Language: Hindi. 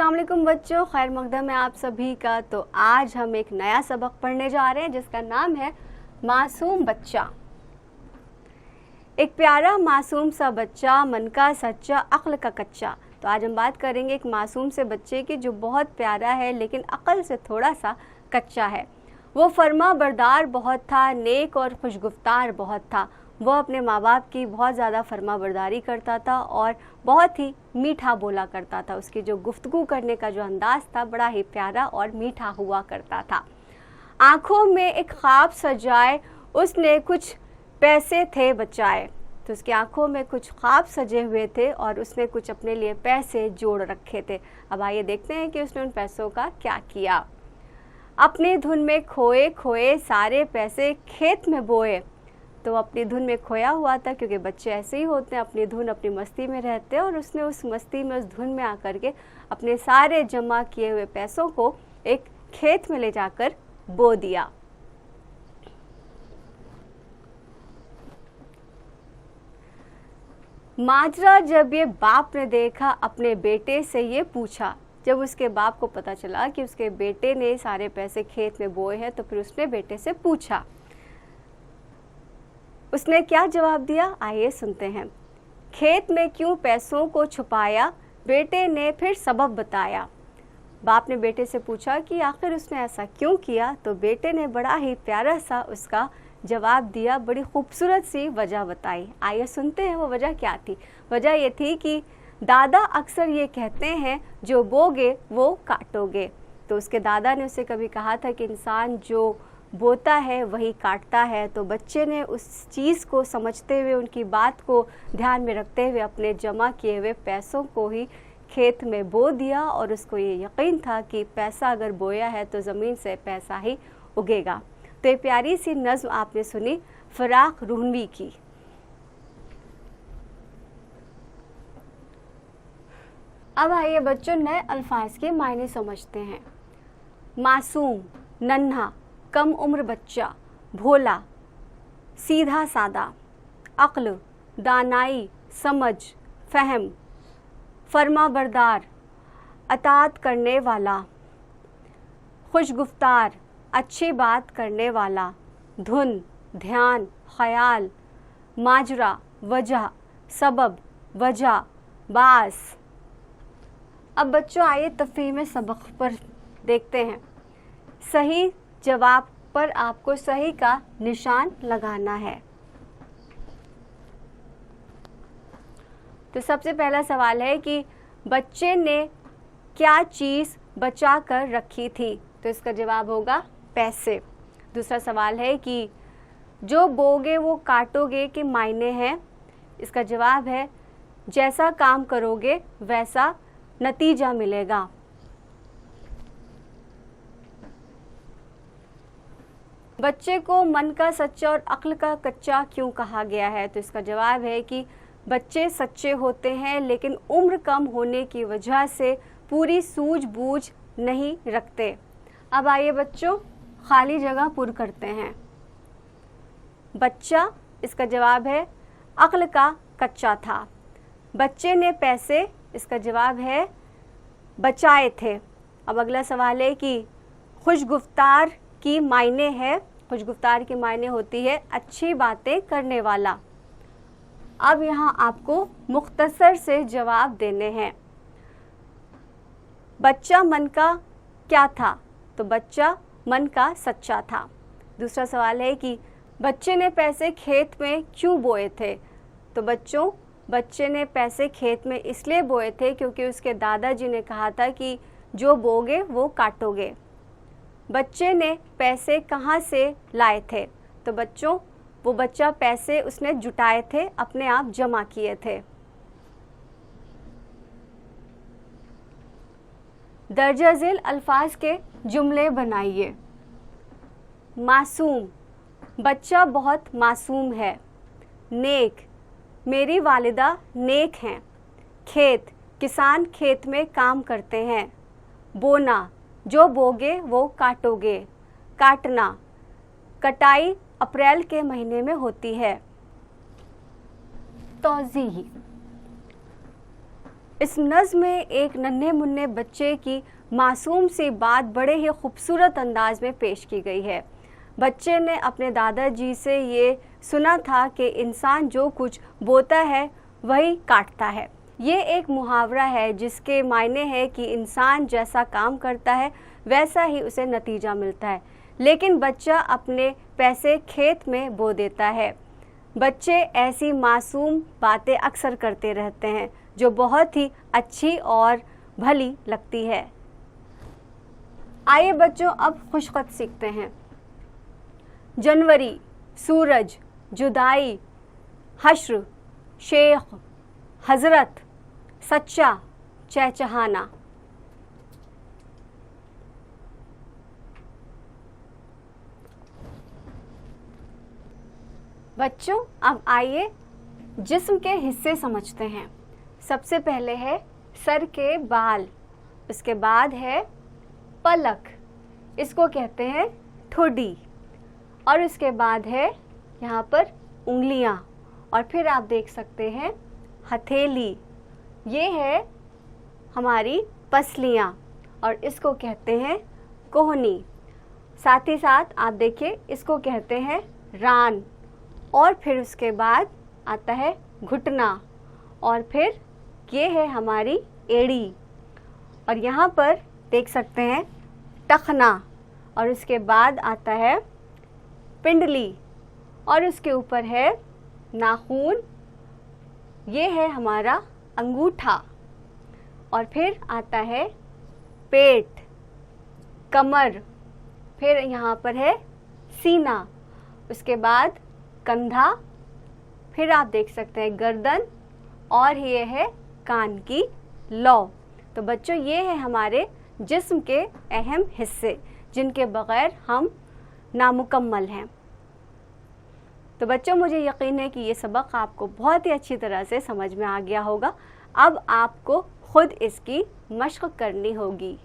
अस्सलाम वालेकुम बच्चों, खैर मकदम है आप सभी का। तो आज हम एक नया सबक पढ़ने जा रहे हैं जिसका नाम है मासूम बच्चा। एक प्यारा मासूम सा बच्चा, मन का सच्चा, अक्ल का कच्चा। तो आज हम बात करेंगे एक मासूम से बच्चे की जो बहुत प्यारा है लेकिन अक्ल से थोड़ा सा कच्चा है। वो फर्मा बरदार बहुत था, नेक और खुशगुफ्तार बहुत था। वह अपने माँ बाप की बहुत ज़्यादा फर्मा बरदारी करता था और बहुत ही मीठा बोला करता था। उसकी जो गुफ्तगू करने का जो अंदाज़ था बड़ा ही प्यारा और मीठा हुआ करता था। आँखों में एक ख्वाब सजाए उसने कुछ पैसे थे बचाए। तो उसकी आंखों में कुछ ख्वाब सजे हुए थे और उसने कुछ अपने लिए पैसे जोड़ रखे थे। अब आइए देखते हैं कि उसने उन पैसों का क्या किया। अपनी धुन में खोए खोए सारे पैसे खेत में बोए। तो अपनी धुन में खोया हुआ था, क्योंकि बच्चे ऐसे ही होते हैं, अपनी धुन अपनी मस्ती में रहते हैं। और उसने उस मस्ती में, उस धुन में आकर के अपने सारे जमा किए हुए पैसों को एक खेत में ले जाकर बो दिया। माजरा जब ये बाप ने देखा, अपने बेटे से ये पूछा। जब उसके बाप को पता चला कि उसके बेटे ने सारे पैसे खेत में बोए हैं, तो फिर उसने बेटे से पूछा। उसने क्या जवाब दिया, आइए सुनते हैं। खेत में क्यों पैसों को छुपाया, बेटे ने फिर सबब बताया। बाप ने बेटे से पूछा कि आखिर उसने ऐसा क्यों किया। तो बेटे ने बड़ा ही प्यारा सा उसका जवाब दिया, बड़ी खूबसूरत सी वजह बताई। आइए सुनते हैं वो वजह क्या थी। वजह ये थी कि दादा अक्सर ये कहते हैं, जो बोगे वो काटोगे। तो उसके दादा ने उसे कभी कहा था कि इंसान जो बोता है वही काटता है। तो बच्चे ने उस चीज़ को समझते हुए, उनकी बात को ध्यान में रखते हुए अपने जमा किए हुए पैसों को ही खेत में बो दिया। और उसको ये यकीन था कि पैसा अगर बोया है तो ज़मीन से पैसा ही उगेगा। तो ये प्यारी सी नज़्म आपने सुनी फराख रूहनवी की। अब आइए बच्चों नए अल्फाज के मायने समझते हैं। मासूम, नन्हा, कम उम्र बच्चा, भोला, सीधा सादा, अक्ल, दानाई, समझ, फहम, फर्मा बरदार, अतात करने वाला, खुशगुफ्तार, अच्छी बात करने वाला, धुन, ध्यान, ख्याल, माजरा, वजह, सबब, वजह, बास। अब बच्चों आइए तफहीम सबक पर देखते हैं। सही जवाब पर आपको सही का निशान लगाना है। तो सबसे पहला सवाल है कि बच्चे ने क्या चीज़ बचा कर रखी थी। तो इसका जवाब होगा पैसे। दूसरा सवाल है कि जो बोगे वो काटोगे के मायने हैं। इसका जवाब है जैसा काम करोगे वैसा नतीजा मिलेगा। बच्चे को मन का सच्चा और अक्ल का कच्चा क्यों कहा गया है। तो इसका जवाब है कि बच्चे सच्चे होते हैं लेकिन उम्र कम होने की वजह से पूरी सूझबूझ नहीं रखते। अब आइए बच्चों खाली जगह पुर करते हैं। बच्चा, इसका जवाब है अक्ल का कच्चा था। बच्चे ने पैसे, इसका जवाब है बचाए थे। अब अगला सवाल है कि खुशगुफ्तार की मायने है। खुशगुफ्तार की मायने होती है अच्छी बातें करने वाला। अब यहाँ आपको मुख्तसर से जवाब देने हैं। बच्चा मन का क्या था। तो बच्चा मन का सच्चा था। दूसरा सवाल है कि बच्चे ने पैसे खेत में क्यों बोए थे। तो बच्चों, बच्चे ने पैसे खेत में इसलिए बोए थे क्योंकि उसके दादाजी ने कहा था कि जो बोगे वो काटोगे। बच्चे ने पैसे कहाँ से लाए थे। तो बच्चों, वो बच्चा पैसे उसने जुटाए थे, अपने आप जमा किए थे। दर्जा झेल अल्फाज के जुमले बनाइए। मासूम, बच्चा बहुत मासूम है। नेक, मेरी वालिदा नेक हैं। खेत, किसान खेत में काम करते हैं। बोना, जो बोगे वो काटोगे। काटना, कटाई अप्रैल के महीने में होती है। तौज़ीह, इस नज़्म में एक नन्हे मुन्ने बच्चे की मासूम सी बात बड़े ही खूबसूरत अंदाज में पेश की गई है। बच्चे ने अपने दादाजी से ये सुना था कि इंसान जो कुछ बोता है वही काटता है। ये एक मुहावरा है जिसके मायने है कि इंसान जैसा काम करता है वैसा ही उसे नतीजा मिलता है, लेकिन बच्चा अपने पैसे खेत में बो देता है। बच्चे ऐसी मासूम बातें अक्सर करते रहते हैं जो बहुत ही अच्छी और भली लगती है। आइए बच्चों, अब खुशखत सीखते हैं। जनवरी, सूरज, जुदाई, हश्र, शेख, हजरत, सच्चा, चहचहाना। बच्चों, अब आइए जिस्म के हिस्से समझते हैं। सबसे पहले है सर के बाल, उसके बाद है पलक, इसको कहते हैं ठोडी, और उसके बाद है यहाँ पर उंगलियाँ, और फिर आप देख सकते हैं हथेली, ये है हमारी पसलियाँ, और इसको कहते हैं कोहनी। साथ ही साथ आप देखिए इसको कहते हैं रान, और फिर उसके बाद आता है घुटना, और फिर ये है हमारी एड़ी, और यहाँ पर देख सकते हैं टखना, और उसके बाद आता है पिंडली, और उसके ऊपर है नाखून, ये है हमारा अंगूठा, और फिर आता है पेट, कमर, फिर यहाँ पर है सीना, उसके बाद कंधा, फिर आप देख सकते हैं गर्दन, और ये है कान की लौ। तो बच्चों, ये है हमारे जिस्म के अहम हिस्से जिनके बगैर हम नामुकम्मल हैं। तो बच्चों, मुझे यकीन है कि ये सबक आपको बहुत ही अच्छी तरह से समझ में आ गया होगा। अब आपको खुद इसकी मश्क करनी होगी।